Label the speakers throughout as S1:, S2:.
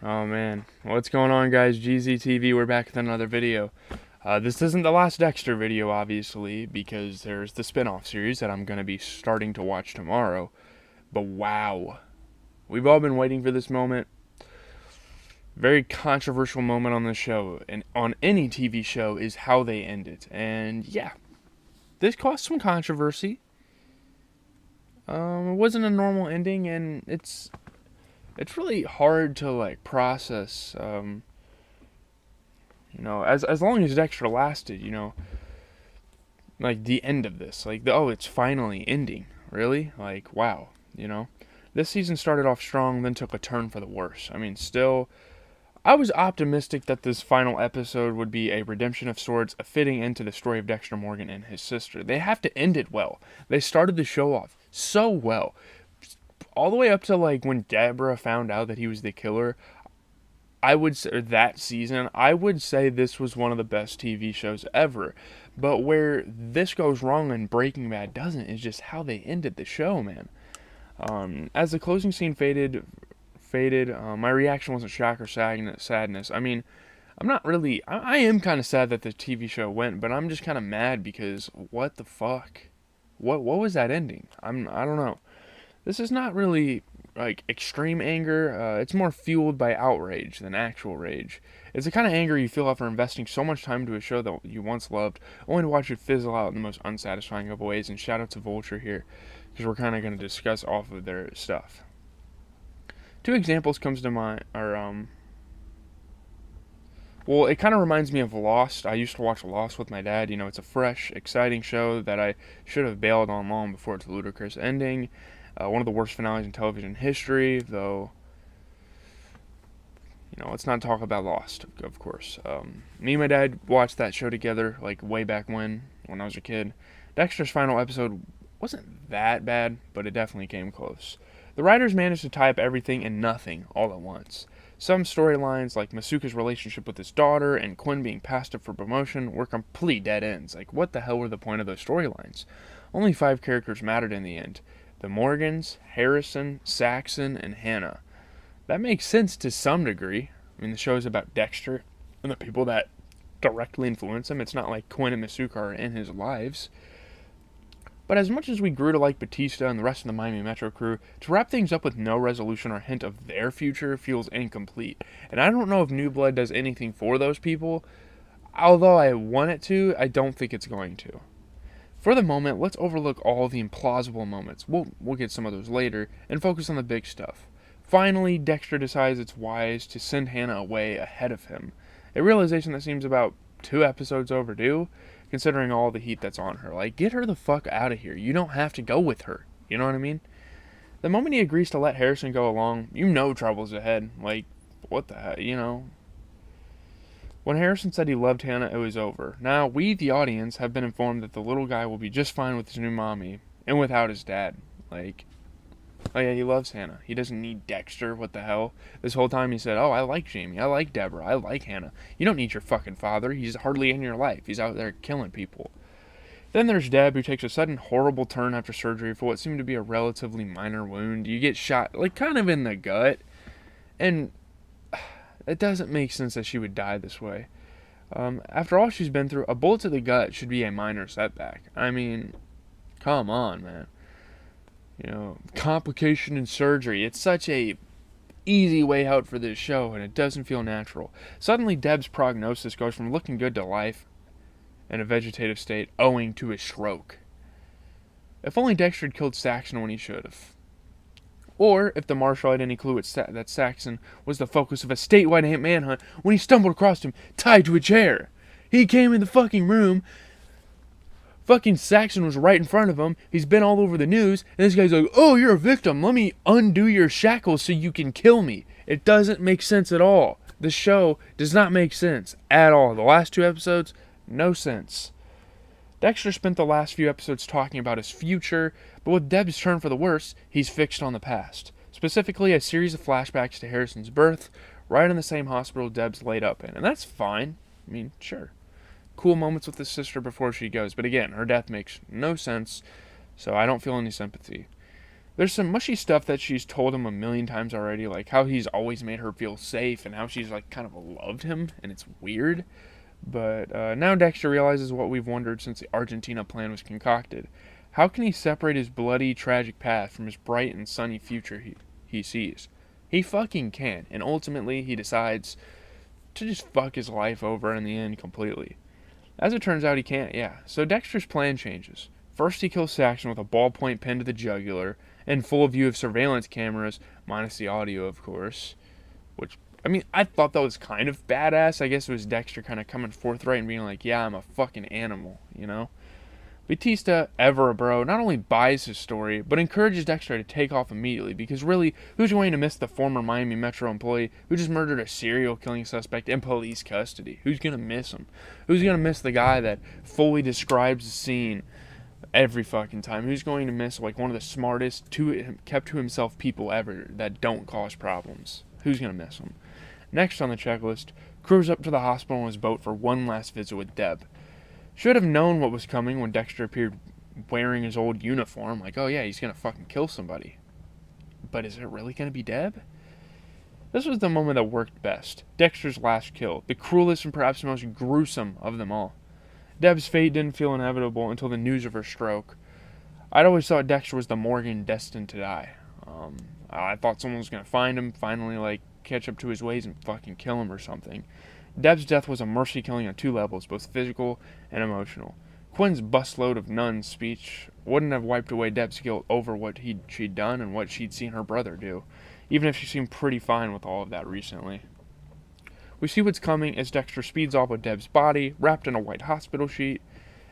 S1: Oh man, what's going on, guys? GZTV, we're back with another video. This isn't the last Dexter video, obviously, because there's the spin-off series that I'm going to be starting to watch tomorrow. But wow, we've all been waiting for this moment. Very controversial moment on the show, and on any TV show, is how they end it. And yeah, this caused some controversy. It wasn't a normal ending, and it's really hard to process. As long as Dexter lasted, like the end of this, oh, it's finally ending. Really, wow, this season started off strong, then took a turn for the worse. I mean, still, I was optimistic that this final episode would be a redemption of sorts, a fitting end to the story of Dexter Morgan and his sister. They have to end it well. They started the show off so well, all the way up to when Deborah found out that he was the killer. I would say that season, I would say this was one of the best TV shows ever. But where this goes wrong and Breaking Bad doesn't is just how they ended the show, man. As the closing scene faded, my reaction wasn't shock or sadness. I mean, I'm not really. I am kind of sad that the TV show went, but I'm just kind of mad because what the fuck? What was that ending? I don't know. This is not really extreme anger. It's more fueled by outrage than actual rage. It's the kind of anger you feel after investing so much time into a show that you once loved, only to watch it fizzle out in the most unsatisfying of ways. And shout out to Vulture here, because we're kind of going to discuss off of their stuff. Two examples comes to mind well, it kind of reminds me of Lost. I used to watch Lost with my dad. It's a fresh, exciting show that I should have bailed on long before its ludicrous ending. One of the worst finales in television history, though. Let's not talk about Lost, of course. Me and my dad watched that show together, way back when I was a kid. Dexter's final episode wasn't that bad, but it definitely came close. The writers managed to tie up everything and nothing all at once. Some storylines, like Masuka's relationship with his daughter and Quinn being passed up for promotion, were complete dead ends. What the hell were the point of those storylines? Only 5 characters mattered in the end. The Morgans, Harrison, Saxon, and Hannah. That makes sense to some degree. I mean, the show is about Dexter and the people that directly influence him. It's not like Quinn and Masuka are in his lives. But as much as we grew to like Batista and the rest of the Miami Metro crew, to wrap things up with no resolution or hint of their future feels incomplete. And I don't know if New Blood does anything for those people. Although I want it to, I don't think it's going to. For the moment, let's overlook all the implausible moments. We'll get some of those later, and focus on the big stuff. Finally, Dexter decides it's wise to send Hannah away ahead of him. A realization that seems about 2 episodes overdue, considering all the heat that's on her. Get her the fuck out of here. You don't have to go with her. You know what I mean? The moment he agrees to let Harrison go along, trouble's ahead. What the heck, When Harrison said he loved Hannah, it was over. Now, we, the audience, have been informed that the little guy will be just fine with his new mommy, and without his dad. Oh yeah, he loves Hannah. He doesn't need Dexter, what the hell? This whole time he said, oh, I like Jamie, I like Deborah, I like Hannah. You don't need your fucking father, he's hardly in your life, he's out there killing people. Then there's Deb, who takes a sudden horrible turn after surgery for what seemed to be a relatively minor wound. You get shot, kind of in the gut, and it doesn't make sense that she would die this way. After all she's been through, a bullet to the gut should be a minor setback. I mean, come on, man. Complication in surgery. It's such a easy way out for this show, and it doesn't feel natural. Suddenly, Deb's prognosis goes from looking good to life in a vegetative state owing to a stroke. If only Dexter had killed Saxon when he should have. Or if the marshal had any clue that Saxon was the focus of a statewide manhunt when he stumbled across him tied to a chair. He came in the fucking room. Fucking Saxon was right in front of him. He's been all over the news. And this guy's like, oh, you're a victim. Let me undo your shackles so you can kill me. It doesn't make sense at all. The show does not make sense at all. The last 2 episodes, no sense. Dexter spent the last few episodes talking about his future, but with Deb's turn for the worse, he's fixed on the past. Specifically, a series of flashbacks to Harrison's birth, right in the same hospital Deb's laid up in. And that's fine. I mean, sure. Cool moments with his sister before she goes, but again, her death makes no sense, so I don't feel any sympathy. There's some mushy stuff that she's told him a million times already, like how he's always made her feel safe and how she's like kind of loved him, and it's weird. But now Dexter realizes what we've wondered since the Argentina plan was concocted. How can he separate his bloody, tragic past from his bright and sunny future he sees? He fucking can, and ultimately he decides to just fuck his life over in the end completely. As it turns out, he can't, yeah. So Dexter's plan changes. First, he kills Saxon with a ballpoint pen to the jugular, in full view of surveillance cameras, minus the audio, of course. Which, I mean, I thought that was kind of badass. I guess it was Dexter kind of coming forthright and being like, yeah, I'm a fucking animal, you know? Batista, ever a bro, not only buys his story, but encourages Dexter to take off immediately, because really, who's going to miss the former Miami Metro employee who just murdered a serial killing suspect in police custody? Who's going to miss him? Who's going to miss the guy that fully describes the scene every fucking time? Who's going to miss like one of the smartest, kept to himself people ever that don't cause problems? Who's going to miss him? Next on the checklist, cruise up to the hospital in his boat for one last visit with Deb. Should have known what was coming when Dexter appeared wearing his old uniform. Like, oh yeah, he's gonna fucking kill somebody. But is it really gonna be Deb? This was the moment that worked best. Dexter's last kill. The cruelest and perhaps most gruesome of them all. Deb's fate didn't feel inevitable until the news of her stroke. I'd always thought Dexter was the Morgan destined to die. I thought someone was gonna find him, finally, like, catch up to his ways and fucking kill him or something. Deb's death was a mercy killing on two levels, both physical and emotional. Quinn's busload of Nunn's speech wouldn't have wiped away Deb's guilt over what she'd done and what she'd seen her brother do, even if she seemed pretty fine with all of that recently. We see what's coming as Dexter speeds off with Deb's body, wrapped in a white hospital sheet.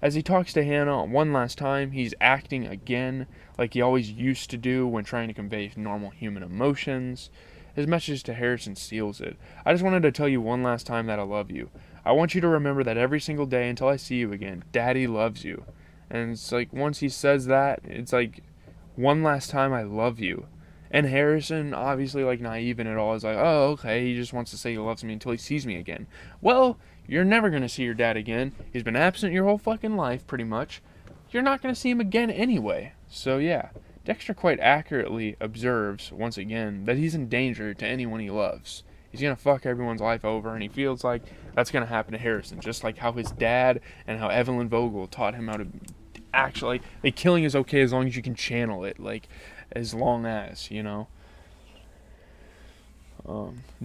S1: As he talks to Hannah one last time, he's acting again like he always used to do when trying to convey normal human emotions. His message to Harrison seals it. I just wanted to tell you one last time that I love you. I want you to remember that every single day until I see you again, Daddy loves you. And it's like, once he says that, it's like, one last time I love you. And Harrison, obviously like naive in it all, is like, oh, okay, he just wants to say he loves me until he sees me again. Well, you're never going to see your dad again. He's been absent your whole fucking life, pretty much. You're not going to see him again anyway. So yeah. Dexter quite accurately observes, once again, that he's in danger to anyone he loves. He's going to fuck everyone's life over, and he feels like that's going to happen to Harrison, just like how his dad and how Evelyn Vogel taught him how to actually, like, killing is okay as long as you can channel it, like, as long as, you know.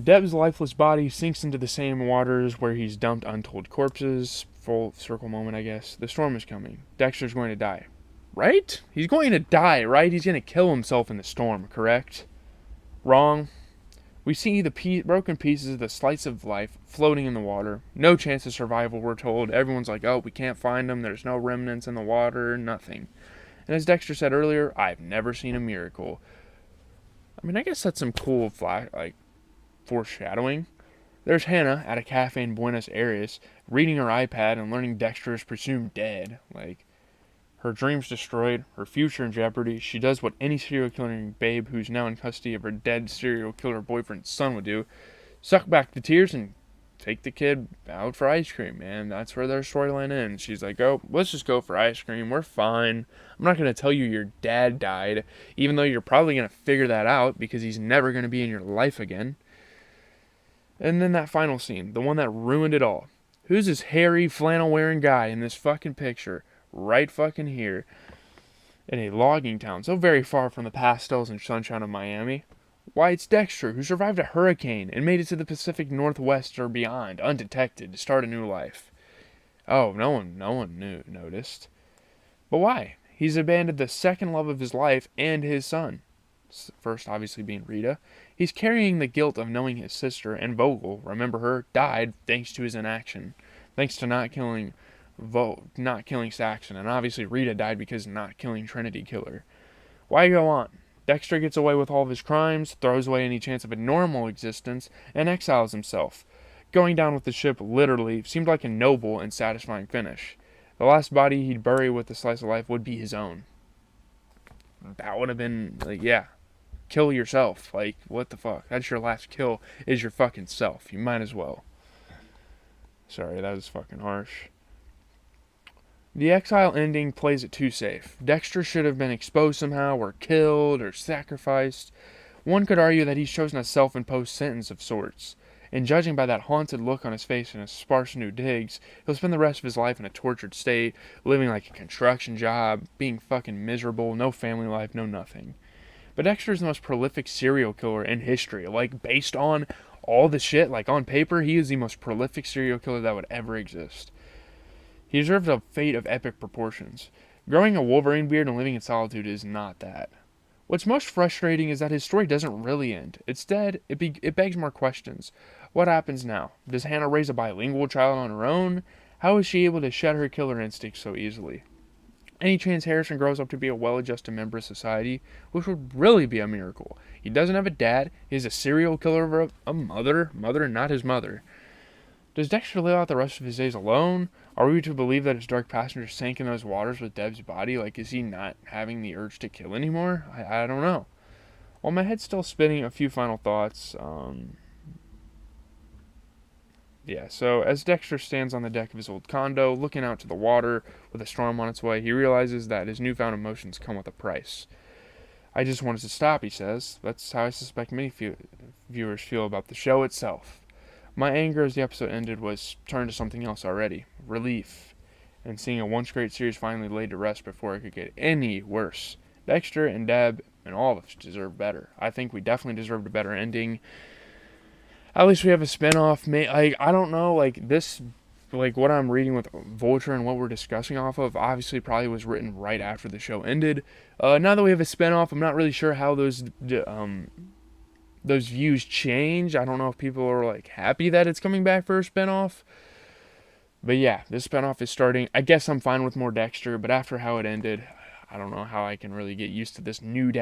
S1: Deb's lifeless body sinks into the same waters where he's dumped untold corpses. Full circle moment, I guess. The storm is coming. Dexter's going to die. Right? He's going to die, right? He's going to kill himself in the storm, correct? Wrong. We see the broken pieces of the slice of life floating in the water. No chance of survival, we're told. Everyone's like, oh, we can't find them. There's no remnants in the water. Nothing. And as Dexter said earlier, I've never seen a miracle. I mean, I guess that's some cool foreshadowing. There's Hannah at a cafe in Buenos Aires, reading her iPad and learning Dexter is presumed dead. Like, her dreams destroyed, her future in jeopardy. She does what any serial killing babe who's now in custody of her dead serial killer boyfriend's son would do. Suck back the tears and take the kid out for ice cream, man. That's where their storyline ends. She's like, oh, let's just go for ice cream. We're fine. I'm not going to tell you your dad died, even though you're probably going to figure that out because he's never going to be in your life again. And then that final scene, the one that ruined it all. Who's this hairy, flannel-wearing guy in this fucking picture? Right fucking here. In a logging town, so very far from the pastels and sunshine of Miami. Why, it's Dexter, who survived a hurricane and made it to the Pacific Northwest or beyond, undetected, to start a new life. Oh, no one noticed. But why? He's abandoned the second love of his life and his son. First, obviously, being Rita. He's carrying the guilt of knowing his sister, and Vogel, remember her, died thanks to his inaction. Thanks to not killing Saxon, and obviously Rita died because of not killing Trinity Killer. Why go on? Dexter gets away with all of his crimes, throws away any chance of a normal existence, and exiles himself. Going down with the ship literally seemed like a noble and satisfying finish. The last body he'd bury with the slice of life would be his own. That would have been, like, yeah. Kill yourself. Like, what the fuck? That's your last kill, is your fucking self. You might as well. Sorry, that was fucking harsh. The Exile ending plays it too safe. Dexter should have been exposed somehow, or killed, or sacrificed. One could argue that he's chosen a self-imposed sentence of sorts. And judging by that haunted look on his face and his sparse new digs, he'll spend the rest of his life in a tortured state, living like a construction job, being fucking miserable, no family life, no nothing. But Dexter's the most prolific serial killer in history. Like, based on all the shit, like on paper, he is the most prolific serial killer that would ever exist. He deserved a fate of epic proportions. Growing a Wolverine beard and living in solitude is not that. What's most frustrating is that his story doesn't really end. Instead, it begs more questions. What happens now? Does Hannah raise a bilingual child on her own? How is she able to shed her killer instincts so easily? Any chance Harrison grows up to be a well-adjusted member of society, which would really be a miracle. He doesn't have a dad. He's a serial killer of a mother not his mother. Does Dexter live out the rest of his days alone? Are we to believe that his dark passenger sank in those waters with Deb's body? Like, is he not having the urge to kill anymore? I don't know. While my head's still spinning, a few final thoughts. So as Dexter stands on the deck of his old condo, looking out to the water with a storm on its way, he realizes that his newfound emotions come with a price. I just wanted to stop, he says. That's how I suspect many viewers feel about the show itself. My anger as the episode ended was turned to something else already. Relief. And seeing a once great series finally laid to rest before it could get any worse. Dexter and Deb and all of us deserve better. I think we definitely deserved a better ending. At least we have a spinoff. I don't know, this, what I'm reading with Vulture and what we're discussing off of, obviously probably was written right after the show ended. Now that we have a spinoff, I'm not really sure how those views change. I don't know if people are happy that it's coming back for a spinoff. But yeah, this spinoff is starting. I guess I'm fine with more Dexter, but after how it ended, I don't know how I can really get used to this new